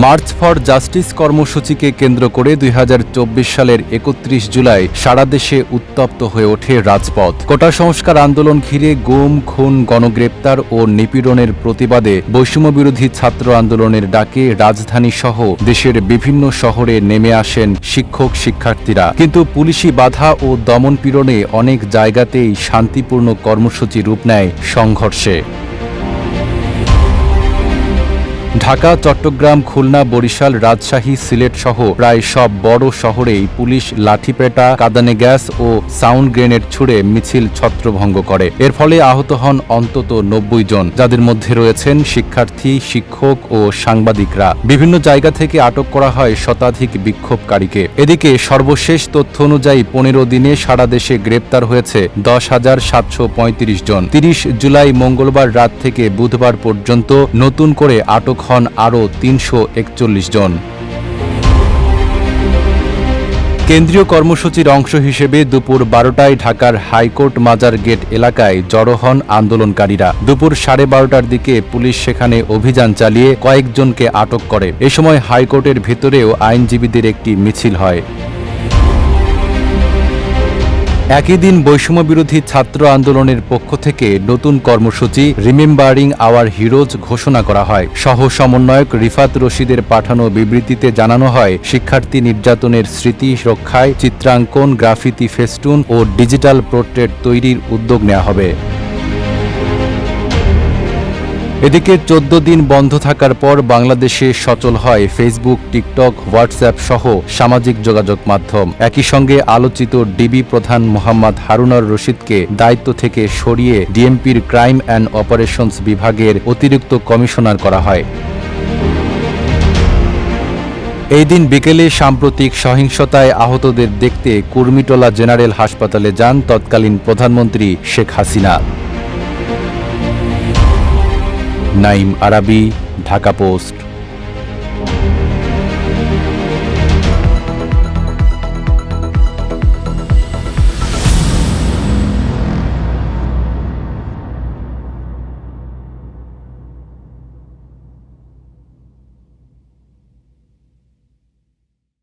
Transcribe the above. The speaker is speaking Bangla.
মার্চ ফর জাস্টিস কর্মসূচিকে কেন্দ্র করে ২০২৪ সালের ৩১ জুলাই সারা দেশে উত্তপ্ত হয়ে ওঠে রাজপথ। কোটা সংস্কার আন্দোলন ঘিরে গুম, খুন, গণগ্রেপ্তার ও নিপীড়নের প্রতিবাদে বৈষম্যবিরোধী ছাত্র আন্দোলনের ডাকে রাজধানীসহ দেশের বিভিন্ন শহরে নেমে আসেন শিক্ষক শিক্ষার্থীরা। কিন্তু পুলিশি বাধা ও দমনপীড়নে অনেক জায়গাতেই শান্তিপূর্ণ কর্মসূচি রূপ নেয় সংঘর্ষে। ঢাকা, চট্টগ্রাম, খুলনা, বরিশাল, রাজশাহী, সিলেট সহ প্রায় সব বড় শহরেই পুলিশ লাঠিপেটা, কাঁদানে গ্যাস ও সাউন্ড গ্রেনেড ছুড়ে মিছিল ছত্রভঙ্গ করে। এর ফলে আহত হন অন্তত ৯০ জন, যাদের মধ্যে রয়েছেন শিক্ষার্থী, শিক্ষক ও সাংবাদিকরা। বিভিন্ন জায়গা থেকে আটক করা হয় শতাধিক বিক্ষোভকারীকে। এদিকে সর্বশেষ তথ্য অনুযায়ী ১৫ দিনে সারা দেশে গ্রেপ্তার হয়েছে ১০,৭৩৫ জন। ৩০ জুলাই মঙ্গলবার রাত থেকে বুধবার পর্যন্ত নতুন করে আটক হন আরও ৩৪১ জন। কেন্দ্রীয় কর্মসূচির অংশ হিসেবে দুপুর ১২টায় ঢাকার হাইকোর্ট মাজার গেট এলাকায় জড়ো হন আন্দোলনকারীরা। দুপুর ১২:৩০টার দিকে পুলিশ সেখানে অভিযান চালিয়ে কয়েকজনকে আটক করে। এ সময় হাইকোর্টের ভেতরেও আইনজীবীদের একটি মিছিল হয়। একই দিন বৈষম্যবিরোধী ছাত্র আন্দোলনের পক্ষ থেকে নতুন কর্মসূচি রিমেম্বারিং আওয়ার হিরোজ ঘোষণা করা হয়। সহ সমন্বয়ক রিফাত রশিদের পাঠানো বিবৃতিতে জানানো হয়, শিক্ষার্থী নির্যাতনের স্মৃতি রক্ষায় চিত্রাঙ্কন, গ্রাফিতি, ফেস্টুন ও ডিজিটাল পোর্ট্রেট তৈরির উদ্যোগ নেওয়া হবে। এদিকে ১৪ দিন বন্ধ থাকার পর বাংলাদেশে সচল হয় ফেসবুক, টিকটক, হোয়াটসঅ্যাপ সহ সামাজিক যোগাযোগ মাধ্যম। একই সঙ্গে আলোচিত ডিবি প্রধান মোহাম্মদ হারুনার রশিদকে দায়িত্ব থেকে সরিয়ে ডিএমপির ক্রাইম অ্যান্ড অপারেশনস বিভাগের অতিরিক্ত কমিশনার করা হয়। এই দিন বিকেলে সাম্প্রতিক সহিংসতায় আহতদের দেখতে কুর্মিটোলা জেনারেল হাসপাতালে যান তৎকালীন প্রধানমন্ত্রী শেখ হাসিনা। নাঈম আরাবী, ঢাকা পোস্ট।